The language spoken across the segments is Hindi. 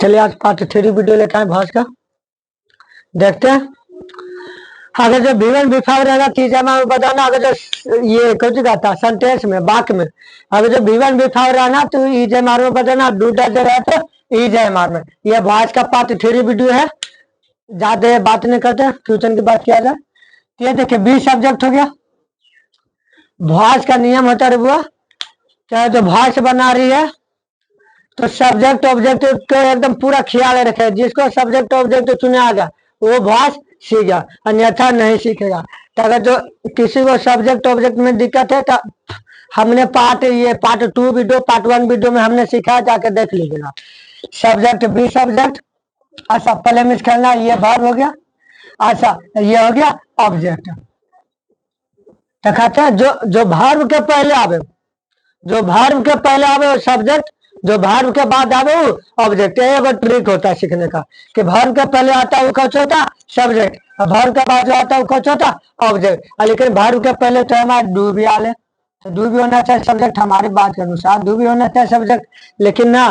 चलिए आज पार्ट 3 वीडियो लेकर आए भाष का, देखते हैं। अगर जो V1 V5 रहेगा तीसरा में बताना। अगर जो ये कुछ कहता सेंटेंस में वाक्य में अगर जो V1 V5 रहना तो ईजे मार में बताना, दूसरा जो रहे तो ईजे मार में। ये भाष का पार्ट 3 वीडियो है, ज्यादा बात नहीं करते, क्वेश्चन की बात किया जाए। ये देखिए बी सब्जेक्ट हो गया। भाष का नियम होता है वो, चाहे तो भाष बना रही है तो सब्जेक्ट ऑब्जेक्ट को एकदम पूरा ख्याल रखे। जिसको सब्जेक्ट ऑब्जेक्ट चुना गया वो भाष सीखेगा, अन्यथा नहीं सीखेगा। तो अगर जो किसी को सब्जेक्ट ऑब्जेक्ट में दिक्कत है तो हमने पार्ट 2 वीडियो पार्ट 1 वीडियो में हमने सिखाया, जाके देख लीजिएगा। सब्जेक्ट बी सब्जेक्ट, अच्छा पहले मिस करना, ये वर्ब हो गया। अच्छा ये हो गया ऑब्जेक्ट। दिखाते हैं जो वर्ब के पहले आवे, जो वर्ब के पहले आवे वो सब्जेक्ट, जो वर्ब के बाद आवे वो ऑब्जेक्ट। ये ट्रिक होता है सीखने का कि वर्ब के पहले आता है वो कौन होता सब्जेक्ट, और वर्ब के बाद जो आता है वो कौन होता ऑब्जेक्ट। लेकिन वर्ब के पहले तो हमारा डू भी आले, तो डू भी होना चाहिए सब्जेक्ट, हमारी बात के अनुसार डू भी होना चाहिए सब्जेक्ट। लेकिन ना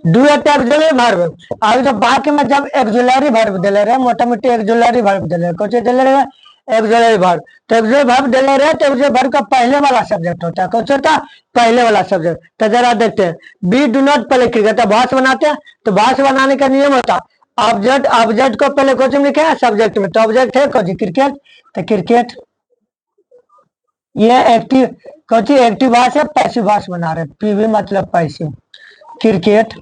डू एक ऑक्सिलरी वर्ब, अभी तो बाकी में जब ऑक्सिलरी वर्ब दिले रहे, मोटा मोटी ऑक्सिलरी वर्ब दिले रहे, कौन दिले रहे ऑक्सिलरी वर्ब। तो ऑक्सिलरी वर्ब दिले रहे तो ऑक्सिलरी वर्ब का पहले वाला सब्जेक्ट होता है, कौन सा होता पहले वाला सब्जेक्ट। तो जरा देखते हैं बी डू नॉट पहले क्रिकेट, भाष बनाते हैं तो भाष बनाने का नियम होता ऑब्जेक्ट, ऑब्जेक्ट को पहले कौन में लिखे हैं सब्जेक्ट में, तो ऑब्जेक्ट है कौन क्रिकेट, तो क्रिकेट। ये एक्टिव कौन सी एक्टिव भाष है, पैसिव भाष बना रहे, पीवी मतलब पैसिव, क्रिकेट।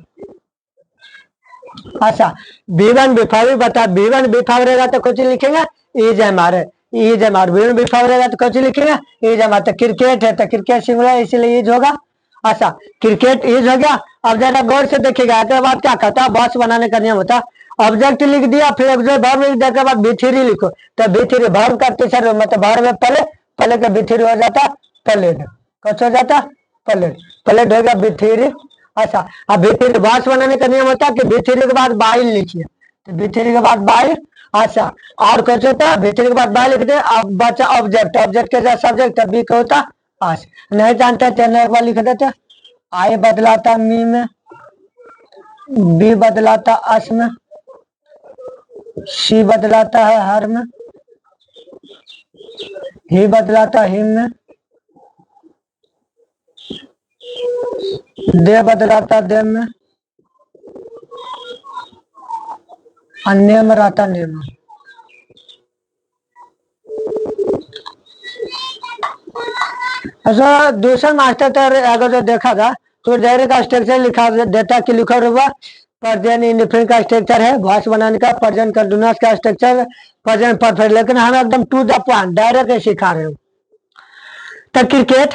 अच्छा V1 V5 बता, V1 V5 रहेगा तो कुछ लिखेगा इज हमारे, इज हमारे V1 V5 रहेगा तो कुछ लिखेगा इज हमारे। तो क्रिकेट है तो क्रिकेट सिंगुलर इसलिए इज होगा। अच्छा क्रिकेट इज हो गया। अब जरा गौर से देखिएगा, इसके बाद क्या कहता है भाष बनाने का नियम होता है ऑब्जेक्ट लिख दिया, फिर वर्ब लिख दिया के बाद B3 लिखो, तो B3 वर्ब का तीसरा मतलब वर्ब में पहले का B3 हो जाता पलेट, कुछ हो जाता पलेट, पलेट होगा B3। अच्छा अब B3 भाष बनाने का नियम होता है कि B3 के बाद बाइल लिखिए, तो B3 के बाद बाइल। अच्छा और कुछ होता है B3 के बाद बाइल लिख दे, अब बचा ऑब्जेक्ट, ऑब्जेक्ट के साथ सब्जेक्ट बी का होता आस, नहीं जानते तो एक बार लिख देते, आई बदलाता मी में, बी बदलाता अस में, सी बदलाता है हर में, ही बदलाता हिम में, दे बदलाता दे में, अन्य में रहता नियम। अच्छा दूसरा मास्टर अगर जो देखा था तो डायरे का स्ट्रक्चर लिखा देता कि लिखा हुआ प्रेजेंट इंडिफरेंट का स्ट्रक्चर है भाष बनाने का, प्रेजेंट कंटीन्यूअस का स्ट्रक्चर, प्रेजेंट परफेक्ट। लेकिन हम एकदम टू द पॉइंट डायरेक्ट सिखा रहे हो। तो क्रिकेट,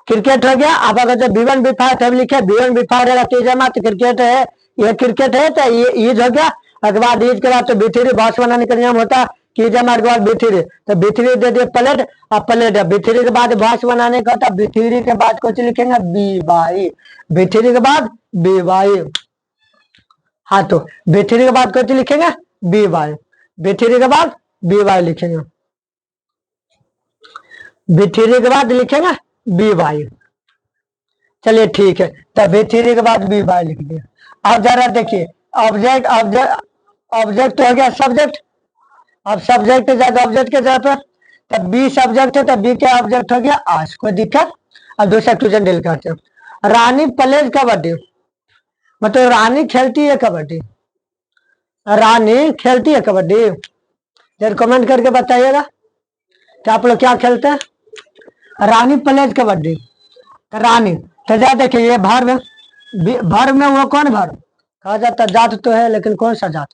क्रिकेट हो गया। अब अगर जो V1 V5 सब लिखे, V1 V5 रहेगा तीसरा में तो क्रिकेट है, ये क्रिकेट है तो ये ईज हो गया। उसके बाद ईज के बाद तो B3 भाष बनाने का नियम होता है कि जमा के बाद B3, तो B3 दे दिए प्लेट, अब प्लेट है B3 के बाद भाष बनाने का होता, B3 के बाद कुछ लिखेंगे B B3 के बाद B। हाँ तो B3 के बाद कुछ लिखेंगे B3 के बाद B लिखेंगे, B3 के बाद लिखेंगे B। चलिए ठीक है, तो B3 के बाद B लिख दिया। अब जरा देखिए ऑब्जेक्ट, ऑब्जेक्ट हो गया सब्जेक्ट, अब सब्जेक्ट जाएगा ऑब्जेक्ट के जगह पर, तब बी सब्जेक्ट है तो बी के ऑब्जेक्ट हो गया आज, कोई दिक्कत। अब दूसरा क्वेश्चन डील करते हैं। रानी प्लेज कबड्डी, मतलब रानी खेलती है कबड्डी, रानी खेलती है कबड्डी, जरा कमेंट करके बताइएगा कि आप लोग क्या खेलते हैं। रानी प्लेज कबड्डी, तो रानी तो जा देखिए ये भर में वो कौन भर कहा जाता जात तो है, लेकिन कौन सा जात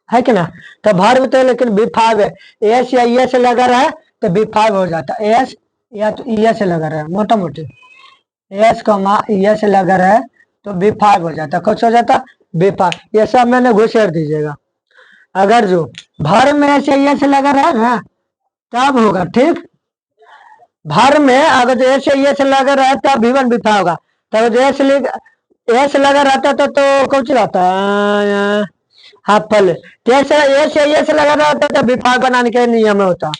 है कि ना, तो भर तो है लेकिन B5 है, एस या ई से लगा रहा है तो B5 हो जाता है, एस या तो ई से लगा रहा है, मोटा मोटी एस ई से लगा रहा है तो B5 हो जाता, कुछ हो जाता B5। ये सब मैंने घुसेड़ दीजिएगा। अगर जो भर में एस या ई से लगा रहा है ना तब होगा, ठीक। भर में अगर जो एस लगा रहता है V1 V5 होगा, तब जो एस लगा रहता तो कौन रहता हाँ फल, जैसे एस लगा रहता तो V5 बनाने के नियम में होता।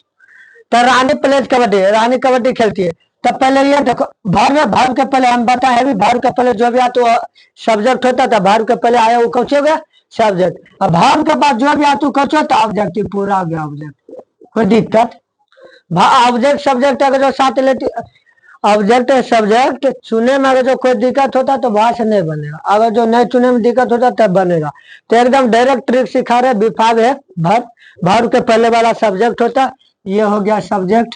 तो रानी प्लेज कबड्डी, रानी कबड्डी खेलती है तब पहले ये देखो भार्व के पहले हम बताए अभी, भार्व के पहले जो भी आता तो सब्जेक्ट होता था, भार्व के पहले आया वो कौन हो गया सब्जेक्ट। अब भार्व के बाद जो भी आता कौन होता ऑब्जेक्ट, पूरा आ गया ऑब्जेक्ट। कोई दिक्कत? ऑब्जेक्ट सब्जेक्ट अगर जो साथ लेती, ऑब्जेक्ट सब्जेक्ट चुने में अगर जो कोई दिक्कत होता तो वहां से नहीं बनेगा, अगर जो नहीं चुने में दिक्कत होता तब बनेगा। तो एकदम डायरेक्ट ट्रिक सिखा रहे, विभाग है भार्व के पहले वाला सब्जेक्ट होता, ये हो गया सब्जेक्ट।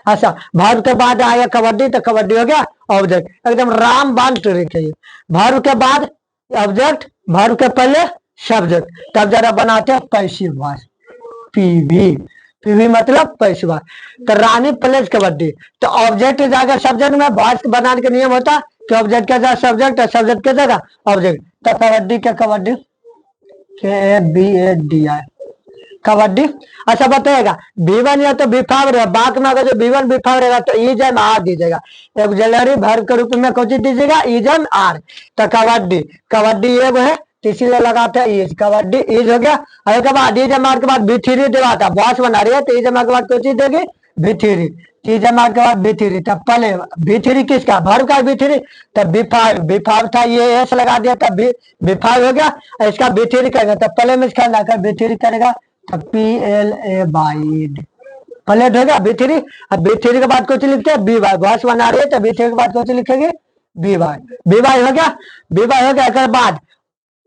अच्छा भार्व के बाद आया कबड्डी, तो कबड्डी हो गया ऑब्जेक्ट। एकदम रामबाण ट्रिक है ये। भार्व के बाद ऑब्जेक्ट, भार्व के पहले सब्जेक्ट, तब जरा बनाते हैं पैसिव वॉइस, पीवी। पीवी मतलब पैसिव। तो रानी प्लेज कबड्डी, तो ऑब्जेक्ट जाएगा सब्जेक्ट में, वॉइस बनाने का नियम होता कि ऑब्जेक्ट के जगह सब्जेक्ट है, सब्जेक्ट के जगह ऑब्जेक्ट। तो कबड्डी के कबड्डी, KABADI कबड्डी। अच्छा बताएगा V1 या तो विभाग रहेगा, बाक में अगर जो V1 विभाग रहेगा तो इजम आर दीजिएगा, ऑक्सिलरी वर्ब के रूप में कौन सी दीजिएगा इजम आर। तो कबड्डी, कबड्डी ये वो है तो इसीलिए लगाते हैं इज, कबड्डी इज हो गया। और के बाद इजम आर के बाद V3 दिलाता, बॉस बना रही है तो इजम आर के बाद कौन सी देगी V3, इजम आर के बाद V3। तब पहले V3 किसका वर्ब का V3, तब विभाग था ये एस लगा दिया तब विभाग हो गया, इसका V3 करेगा तब पहले में इसका लाकर V3 करेगा तब PLA प्लेट होगा V3। अब V3 के बाद कुछ लिखते हैं बी वाई, बॉस बना रही है तो V3 के बाद कुछ लिखेंगे बी वाई हो गया, बी वाई हो गया। के बाद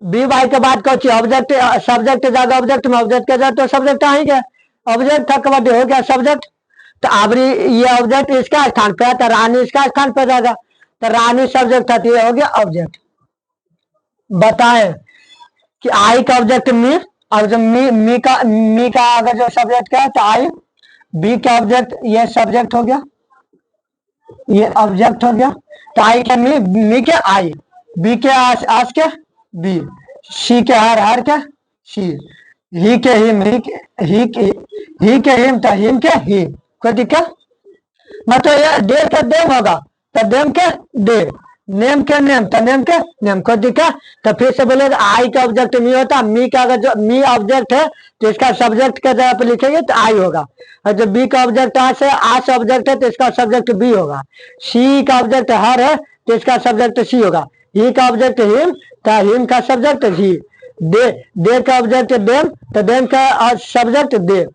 बी वाई के बाद कुछ ऑब्जेक्ट, सब्जेक्ट जाएगा ऑब्जेक्ट में, ऑब्जेक्ट के जाए तो सब्जेक्ट आ ही गया, ऑब्जेक्ट था कबड्डी हो गया सब्जेक्ट। तो अब ये ऑब्जेक्ट इसका स्थान पे, तो रानी इसका स्थान पे जाएगा, तो रानी सब्जेक्ट था तो ये हो गया ऑब्जेक्ट। बताएं कि आई का ऑब्जेक्ट मी, और जो मी का अगर जो सब्जेक्ट का है तो आई, बी का ऑब्जेक्ट ये सब्जेक्ट हो गया, ये ऑब्जेक्ट हो गया। तो आई के मी के आई, बी के आस के बी, सी के हर के सी, ही के हिम, ही के हिम तो हिम के ही। कोई दिक्कत? मतलब ये डे का डेम होगा तो डेम के डे, नेम के नेम तो नेम के नेम। कोई दिक्कत? तो फिर से बोले आई का ऑब्जेक्ट मी होता, मी का अगर जो मी ऑब्जेक्ट है तो इसका सब्जेक्ट के जगह पे लिखेंगे तो आई होगा, और जो बी का ऑब्जेक्ट आस ऑब्जेक्ट है तो इसका सब्जेक्ट बी होगा, सी का ऑब्जेक्ट हर है तो इसका सब्जेक्ट सी होगा, ही का ऑब्जेक्ट हिम तो हिम का सब्जेक्ट ही, दे का ऑब्जेक्ट डेम तो डेम का सब्जेक्ट दे,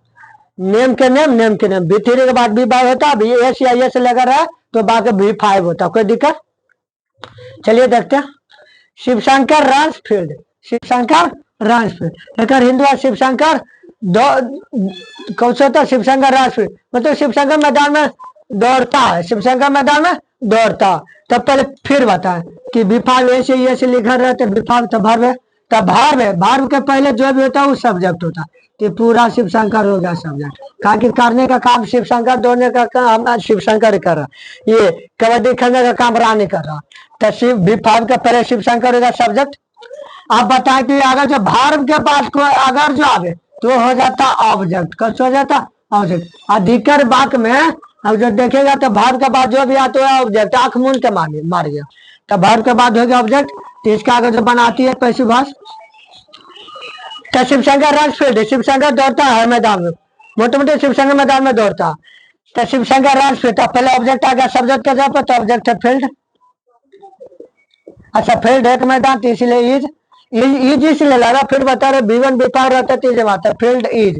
नेम के नेम नेम के नेम। V3 के बाद बी बाय होता, एस या एस लगा रहा है तो बाकी V5 होता। कोई दिक्कत? चलिए देखते हैं शिवशंकर राजफील्ड, शिवशंकर राजफील्ड एक हिंदू है, शिवशंकर कौन सा होता शिवशंकर राजफील्ड, मतलब शिवशंकर मैदान में दौड़ता है, शिवशंकर मैदान में दौड़ता। तब पहले फिर बताएं कि विभाग ऐसे लिखा रहता है, विभाग तो भार्व है, तब भार्व के पहले जो भी होता है वो सब्जेक्ट होता है, तो पूरा शिवशंकर हो गया सब्जेक्ट। कहा कि करने का काम शिवशंकर, दौड़ने का काम शिवशंकर कर रहा, ये कबड्डी खेलने का काम रानी कर रहा, तो शिव विभाग के पहले शिवशंकर होगा सब्जेक्ट। आप बताएं कि अगर जो भार्व के पास कोई अगर जो आवे तो हो जाता ऑब्जेक्ट, कैसे हो जाता ऑब्जेक्ट। अधिकर वाक्य में अब जो देखेगा तो भार्व के बाद जो भी आता है ऑब्जेक्ट, आंख मूंद के मार गया, तो भार्व के बाद हो गया ऑब्जेक्ट, तो इसका अगर जो बनाती है पैसिव वॉइस। तो शिवशंकर राजफील्ड, शिवशंकर दौड़ता है मैदान में, मोटे मोटे शिवशंकर मैदान में दौड़ता है, तो शिवशंकर राजफील्ड पहले ऑब्जेक्ट आ गया सब्जेक्ट के जगह पर, तो ऑब्जेक्ट है फील्ड। अच्छा फील्ड है मैदान तो इसलिए इज इसलिए लगा, फिर बता रहे V1 विभाग रहता है तो आता field is,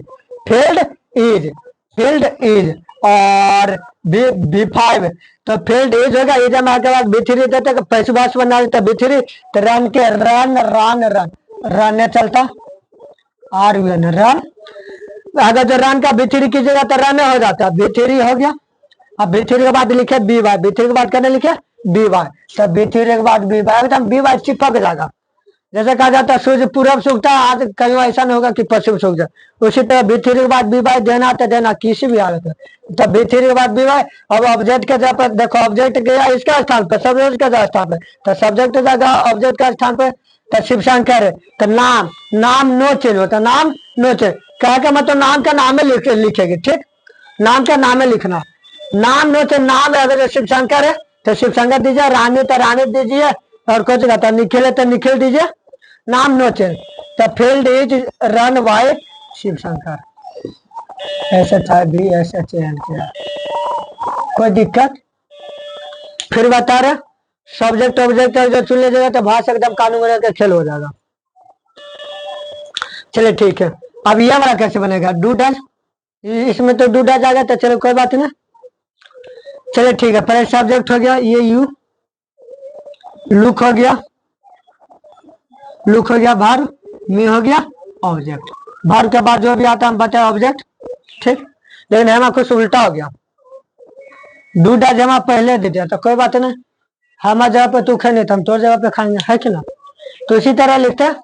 field is, field is. और V5 तो फील्ड इज होगा, इज में के बाद V3 देते पैसिव वॉइस बना देता V3, तो रन के रन रन रन रन चलता RN रन। अगर जो रन का V3 कीजिएगा तो रन हो जाता, V3 हो गया। अब V3 के बाद लिखे BY, V3 के बाद कहने लिखे BY, तो V3 के बाद BY एकदम BY चिपक जाएगा। जैसे कहा जाता है सूर्य पूरब सूखता है, आज कहीं ऐसा नहीं होगा कि पश्चिम सूख जाए, उसी तरह V3 के बाद BY देना तो देना किसी भी हालत में। तो V3 के बाद BY, अब ऑब्जेक्ट के जगह पर देखो ऑब्जेक्ट गया इसका स्थान पे, सब्जेक्ट का स्थान पे, तो सब्जेक्ट जाएगा ऑब्जेक्ट का स्थान पे, तो शिवशंकर है। तो नाम नो चेंज होता, नाम नो चेंज कह के मतलब नाम का नाम में लिखेगी, ठीक, नाम का नाम में लिखना, नाम नो चेंज। नाम अगर शिवशंकर है तो शिवशंकर दीजिए, रानी तो रानी दीजिए, और कुछ कहता निखिल है तो निखिल दीजिए, नाम नो चेंज। तो field is run by Shivshankar, SHIV SHANK। कोई दिक्कत? फिर बता रहे सब्जेक्ट ऑब्जेक्ट जो चुन लीजिएगा तो भाषा एकदम कानून वगैरह का खेल हो जाएगा। चलिए ठीक है, अब ये हमारा कैसे बनेगा, डू डज, इसमें तो डू डज आ गया, तो चलो कोई बात नहीं। चलिए ठीक है, पहले सब्जेक्ट हो गया ये यू, लुक हो गया, लुक हो गया भार, मी हो गया ऑब्जेक्ट, भार के बाद जो भी आता हम बताए ऑब्जेक्ट, ठीक। लेकिन हमारा कुछ उल्टा हो गया, डू डज हम पहले दे दिया तो कोई बात नहीं, हमारे जगह पे तू खाए नहीं तो हम तोर जगह पे खाएंगे, है कि ना। तो इसी तरह लिखते हैं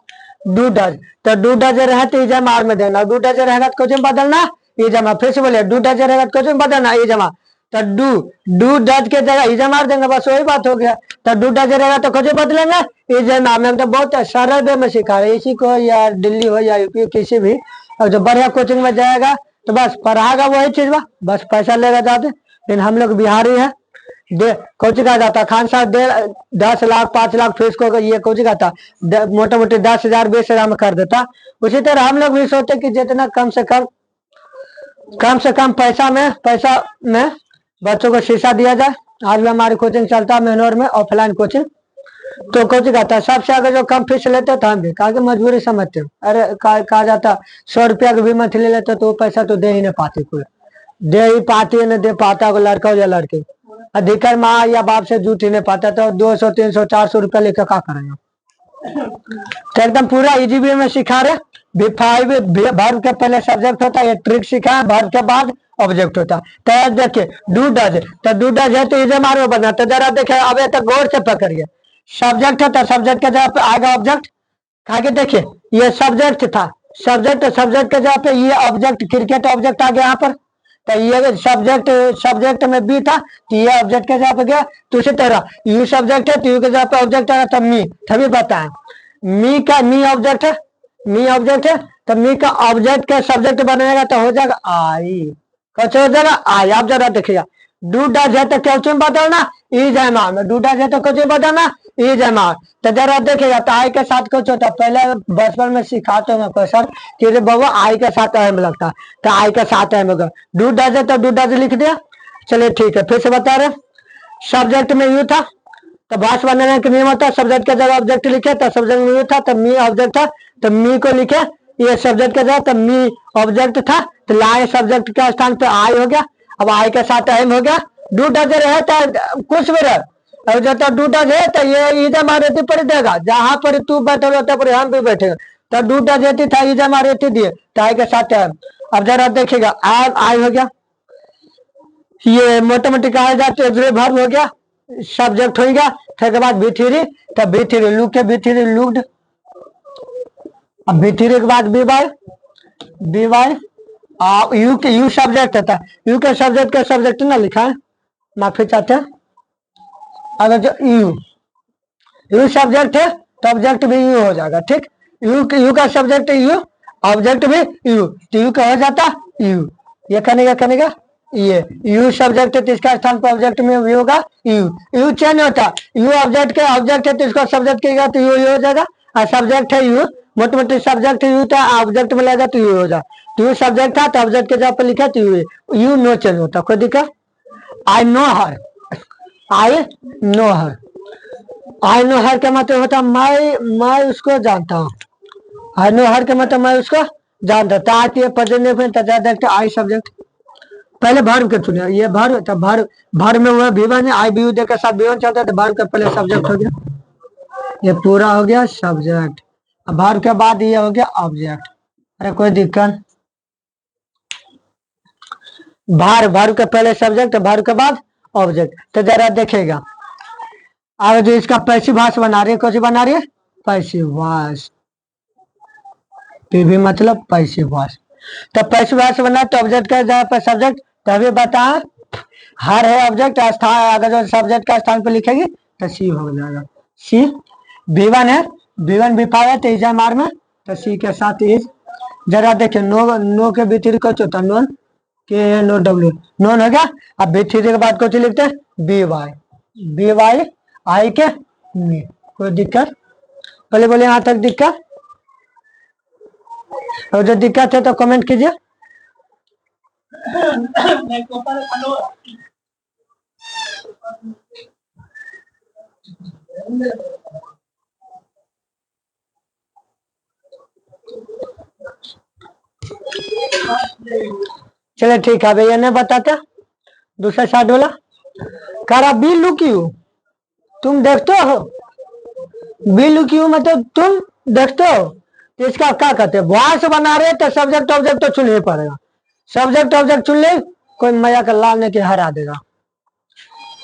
डू डज, तो डू डज रहे तो इजम आर में देना, डू डज रहेगा तो कुछ बदलना इजम, फिर से बोलिए डू डज रहेगा तो कुछ बदलना इजम, तो डू डज के जगह इजम आर देंगे, बस वही बात हो गया। तो डू डज रहेगा तो कुछ बदलेंगे इजम आर में, तो बहुत सरल वे में सिखा रहे, इसी को या दिल्ली हो या यूपी किसी भी, और जो बढ़िया कोचिंग में जाएगा तो बस पढ़ाएगा वही चीज, बस पैसा लेगा जाते। लेकिन हम लोग बिहारी है, दे कोचिंग का जाता खान साहब 10 लाख 5 लाख फीस को ये कोचिंग का था, मोटे मोटे 10,000 20,000 में कर देता। उसी तरह हम लोग भी सोचते कि जितना कम से कम पैसा में बच्चों को शिक्षा दिया जाए। आज भी हमारी कोचिंग चलता है मेहनौर में, ऑफलाइन कोचिंग, तो कोचिंग आता है सबसे आगे जो कम फीस लेते तो हम भी कहा मजबूरी समझते, अरे कहा जाता 100 रुपया की भी मंथली लेते तो वो पैसा तो दे ही नहीं पाते, कोई दे ही पाती नहीं दे पाता, को लड़का हो या लड़के, अधिकार माँ या बाप से जूट ही नहीं पाता, तो 200 300 400 रुपया लेकर क्या करेंगे। तो एकदम पूरा इजी वे में सिखा रहे, वर्ब के पहले सब्जेक्ट होता है, ये ट्रिक सिखा है, वर्ब के बाद ऑब्जेक्ट होता है। तो देखिए डू डज, तो डू डज है तो इजम आर में बना, तो जरा देखिए अब तक गौर से पकड़िए, सब्जेक्ट है तो सब्जेक्ट के जगह पे आएगा ऑब्जेक्ट, आगे देखिए ये सब्जेक्ट था, सब्जेक्ट के जगह पे ये ऑब्जेक्ट क्रिकेट ऑब्जेक्ट आ गया यहाँ पर, तो ये सब्जेक्ट में बी था तो ये ऑब्जेक्ट के जगह पे गया। तो उसी तरह यू सब्जेक्ट है तो यू के जगह पे ऑब्जेक्ट आएगा, तो मी, तभी बताएं मी ऑब्जेक्ट है तो मी का ऑब्जेक्ट के सब्जेक्ट बनेगा तो हो जाएगा आई, कुछ हो जाएगा आई। आप जरा देखिएगा डू डज है तो क्वेश्चन बदलना इज एम आर में, डू डज है तो क्वेश्चन बदलना इज एम आर, तो जरा देखिएगा तो आई के साथ कुछ होता, पहले बचपन में सिखाते हैं क्वेश्चन कि बाबा आई के साथ एम लगता है, तो आई के साथ एम होगा, डू डज है तो डू डज लिख दिया। चलिए ठीक है, फिर से बता रहे सब्जेक्ट में यू था तो भाषा बनाने का नियम होता है, सब्जेक्ट के जगह ऑब्जेक्ट लिखे तो सब्जेक्ट में यू था तो मी ऑब्जेक्ट था, तो मी को लिखे ये सब्जेक्ट के जगह, तो मी ऑब्जेक्ट था तो लाए सब्जेक्ट के स्थान पे आई हो गया, अब आई के साथ एम हो गया। डू डज है तो कुछ भी रहे, और जो तो डू डज है तो ये इजम आर पर देगा, जहां पर तू बैठे होता पर हम भी बैठेगा, तो डू डज था इजम आर दिए तो आई के साथ एम। अब जरा देखिएगा आई हो गया, ये मोटे मोटे कहा जाते वर्ब हो गया, सब्जेक्ट हो गया, फिर के बाद बी थ्री, तो बी थ्री लुक के बी थ्री लुक्ड, अब बी थ्री के बाद बी वाई यू सब्जेक्ट था, यू के सब्जेक्ट का सब्जेक्ट ना लिखा है, माफी चाहते हैं। अगर जो यू सब्जेक्ट है तो ऑब्जेक्ट भी यू हो जाएगा, ठीक, यू का सब्जेक्ट यू, ऑब्जेक्ट भी यू, तो यू का हो जाता यू, ये कनेगा ये यू सब्जेक्ट है तो इसका स्थान पर ऑब्जेक्ट में भी होगा यू चेंज होता, यू ऑब्जेक्ट के ऑब्जेक्ट है तो इसको सब्जेक्ट कहेगा तो यू हो जाएगा, और सब्जेक्ट है यू, मोटे मोटे सब्जेक्ट यू था ऑब्जेक्ट में लगेगा तो यू हो जाए, तो यू सब्जेक्ट था तो ऑब्जेक्ट के जगह पर लिखा तो यू नो चेंज होता, कोई दिक्कत। I know her, I know हर का मतलब होता मैं उसको जानता हूँ, आई नो हर का मतलब मैं उसको जानता हूँ, आती है प्रेजेंट आई सब्जेक्ट, पहले वर्ब के चुने, ये वर्ब तो वर्ब में हुआ V1 है, आई बी के साथ V1 चलता है तो वर्ब का पहले सब्जेक्ट हो गया, ये पूरा हो गया सब्जेक्ट, अब वर्ब के बाद ये हो गया ऑब्जेक्ट। अरे कोई दिक्कत, वर्ब के पहले सब्जेक्ट वर्ब के बाद ऑब्जेक्ट, तो जरा देखेगा अब जो इसका पैसिव वॉइस बना रही है, कौन सी बना रही है पैसिव वॉइस, पीवी मतलब पैसिव वॉइस, तो पैसिव वॉइस बना तो ऑब्जेक्ट का जगह पर सब्जेक्ट, तभी बता हर है ऑब्जेक्ट स्थान, अगर जो सब्जेक्ट का स्थान पर लिखेगी तो सी हो जाएगा, सी V1 है, V1 V5 है तो इजम आर में, तो सी के साथ इज। जरा देखिए नो के B3 को होता नोन के नो डब्ल्यू नोन हो गया, अब B3 के बाद कुछ लिखते हैं बी वाई आई के मी, कोई दिक्कत, बोले यहाँ तक दिक्कत, और जो दिक्कत है तो कमेंट कीजिए। चले ठीक है भैया ने बताते दूसरा साइड वाला करा बी लुक यू तुम देखते हो बी लुक यू मतलब तुम देखते हो तो इसका क्या कहते हैं वॉइस बना रहे तो सब्जेक्ट ऑब्जेक्ट तो चुन ही पड़ेगा सब्जेक्ट ऑब्जेक्ट चुन ले कोई मैया का लाल ने के हरा देगा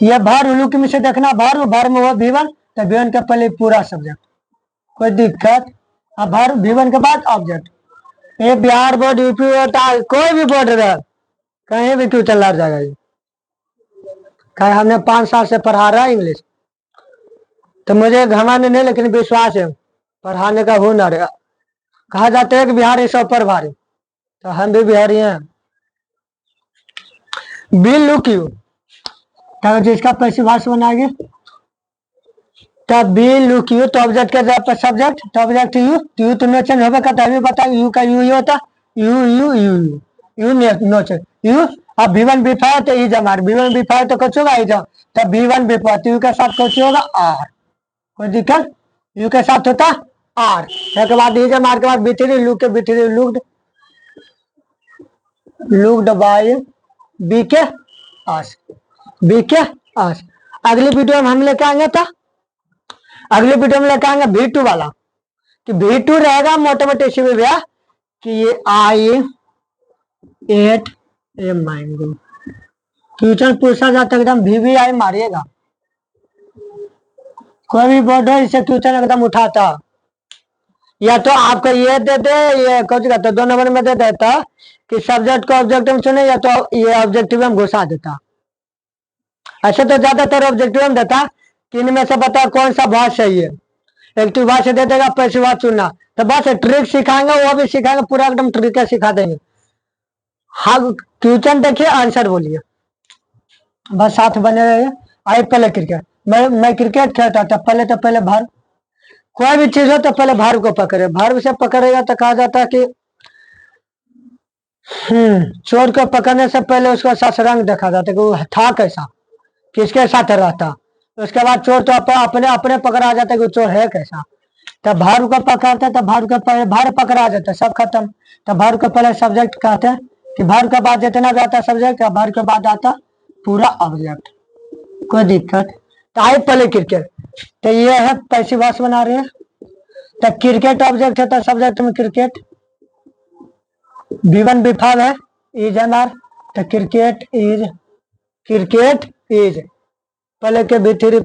ये भर लुक में से देखना भर में वो V1 तो V1 के पहले पूरा सब्जेक्ट कोई दिक्कत अब भर V1 के बाद ऑब्जेक्ट ये बिहार बोर्ड यूपी होता है कोई भी बोर्ड रहे कहीं भी क्यों चला जाएगा ये कहीं हमने 5 साल से पढ़ा रहा है इंग्लिश तो मुझे घमंड नहीं लेकिन विश्वास है पढ़ाने का हुनर है कहा जाता है कि बिहारी सब पर भारी तो हम भी बिहारी हैं बी लुक यू तो जिसका पैसे भाषा बनाएंगे तब बी लुक यू तो ऑब्जेक्ट के जगह पर सब्जेक्ट तो ऑब्जेक्ट यू तो नो चेंज होगा कहता है बता यू का यू ही होता you you you you you know change you अब V1 V5 तो ई जमार V1 V5 तो कुछ होगा ई जम तब V1 V5 तो यू के साथ कुछ होगा आर कोई दिक्कत यू के साथ होता आर के बाद ई जमार के बाद B3 लुक के B3 लुक्ड बाय बी के आस बी के आस अगली वीडियो में हम लेके आएंगे था अगली वीडियो में लेके आएंगे V2 वाला कि V2 रहेगा मोटे मोटे इसी में भैया कि ये आई एट ए मैंगो क्वेश्चन पूछा जाता है एकदम VVI मारिएगा कोई भी बोर्ड हो इसे क्वेश्चन एकदम उठाता या तो आपको ये दे दे ये कुछ कहता 2 नंबर में दे देता कि सब्जेक्ट को ऑब्जेक्टिव में चुने या तो ये ऑब्जेक्टिव में घुसा देता ऐसे तो ज्यादातर ऑब्जेक्टिव में देता कि इनमें से बता कौन सा भाषा सही है एक्टिव भाषा दे देगा पैसिव भाषा चुनना तो बस ट्रिक सिखाएंगे वो भी सिखाएंगे पूरा एकदम ट्रिक सिखा देंगे हाँ क्वेश्चन देखिए आंसर बोलिए बस साथ बने रहिए आइए पहले क्रिकेट मैं क्रिकेट खेलता था तो पहले भार कोई भी चीज हो तो पहले भार को पकड़े भार से पकड़ेगा तो कहा जाता है कि चोर को पकड़ने से पहले उसका ससरंग देखा जाता है कि वो था कैसा किसके साथ रहता उसके बाद चोर तो अपने अपने पकड़ा जाता है कि चोर है कैसा तब भार को पकड़ते तब भार को पहले भार पकड़ा जाता है सब खत्म तब भार को पहले सब्जेक्ट कहते हैं कि भार के बाद जितना भी आता सब्जेक्ट भार के बाद आता पूरा ऑब्जेक्ट कोई दिक्कत तो आइए पहले क्रिकेट तो ये है पैसिव वॉइस बना रहे हैं तो क्रिकेट ऑब्जेक्ट है तो सब्जेक्ट में क्रिकेट V1 V5 है इज एमआर तो क्रिकेट इज पहले के B3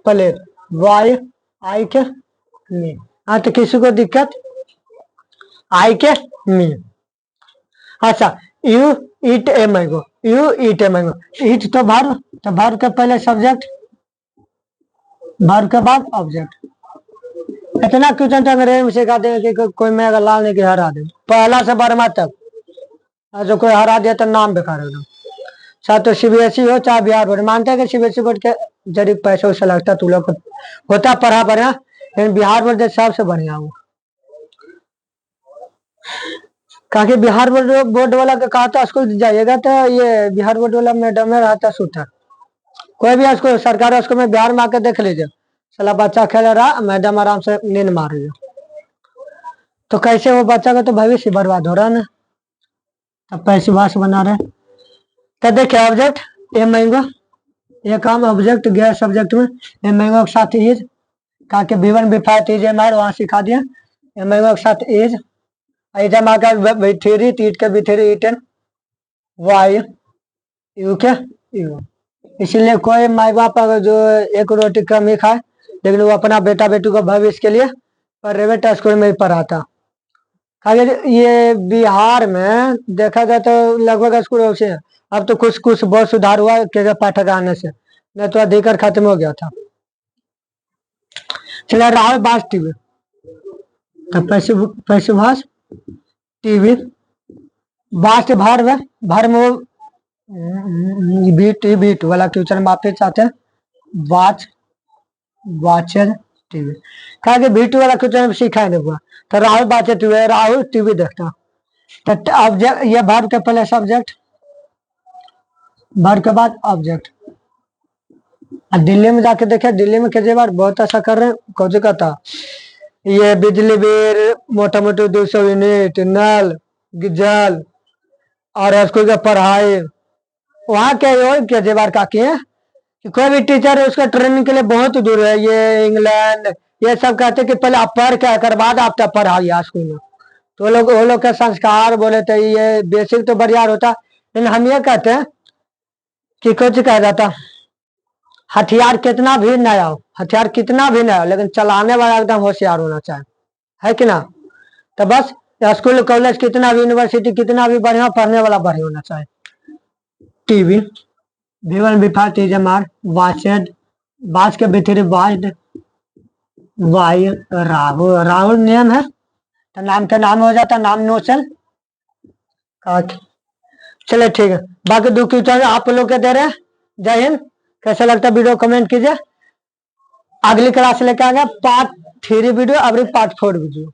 प्लेड वाई आई के मी हाँ तो किसी को दिक्कत आई के मी अच्छा यू ईट ए मैंगो ईट तो भर के पहले सब्जेक्ट भर के बाद ऑब्जेक्ट इतना क्वेश्चन तो अंग्रेजी में सिखा देंगे कि कोई मैं अगर लाल नहीं हरा दे पहला से 12वां तक जो कोई हरा दिया तो नाम बेकार एकदम चाहे तो CBSE हो चाहे बिहार बोर्ड मानते हैं कि CBSE बोर्ड के जरिए पैसे उसे लगता तू लोग होता पढ़ा बढ़िया लेकिन बिहार बोर्ड सबसे बढ़िया हो कहा बिहार बोर्ड वाला का कहा था स्कूल जाइएगा तो ये बिहार बोर्ड वाला मैडम में रहता सूता कोई भी स्कूल सरकारी स्कूल में बिहार में आकर देख लीजिए साला बच्चा खेल रहा मैडम आराम से नींद मार रही है तो कैसे वो बच्चा का तो भविष्य बर्बाद हो रहा है ना अब पैसे वास बना रहे तो देखिए ऑब्जेक्ट ए मैंगो ये काम ऑब्जेक्ट गया सब्जेक्ट में ए मैंगो के साथ इज कहा कि V1 V5 इज एमआर वहां सिखा दिया ए मैंगो के साथ इज जमा का B3 ईट के B3 ईटन वाई यू के यू इसलिए कोई माई बाप अगर जो एक रोटी कम ही खाए लेकिन वो अपना बेटा बेटी को भविष्य के लिए प्राइवेट स्कूल में ही पढ़ाता ये बिहार में देखा जाए तो लगभग स्कूल से अब तो कुछ बहुत सुधार हुआ है पाठक आने से नहीं तो अधिकार खत्म हो गया था चला राहुल बास टीवी पैसे भाष टीवी बास भर में बीट वाला क्वेश्चन आप चाहते हैं वाचर टीवी कहा कि B2 वाला क्वेश्चन सीखा नहीं हुआ तो Rahul watcher TV Rahul TV देखता तो ऑब्जेक्ट ये भर के पहले सब्जेक्ट भर के बाद ऑब्जेक्ट और दिल्ली में जाके देखे, दिल्ली में केजरीवाल बहुत ऐसा कर रहे हैं। कौन कहता ये बिजली बिल मोटा मोटी 200 यूनिट, नल जल और स्कूल की पढ़ाई वहाँ क्या हो केजरीवाल का किए कि कोई भी टीचर है उसका ट्रेनिंग के लिए बहुत दूर है, ये इंग्लैंड ये सब कहते हैं कि पहले आप पढ़ के आकर बाद आप तब पढ़ाइए स्कूल में। तो वो लोग के संस्कार बोले थे ये बेसिक तो बढ़िया होता, लेकिन हम ये कहते हैं कि कुछ कह जाता हथियार कितना भी नया हो, हथियार कितना भी नया हो, लेकिन चलाने वाला एकदम होशियार होना चाहिए, है कि ना। तो बस स्कूल कॉलेज कितना भी, यूनिवर्सिटी कितना भी बढ़िया, पढ़ने वाला बढ़िया होना चाहिए। टीवी V1 V5 TMR वाचेड बाज के भीतरी वाइड वाई राहुल राहुल नियम है तो नाम का नाम हो जाता, नाम नोचल। चले ठीक है, बाकी दो क्वेश्चन आप लोग के दे रहे हैं। जय हिंद। कैसा लगता है वीडियो कमेंट कीजिए। अगली क्लास लेके आ गया पार्ट 3 वीडियो, अभी पार्ट 4 वीडियो।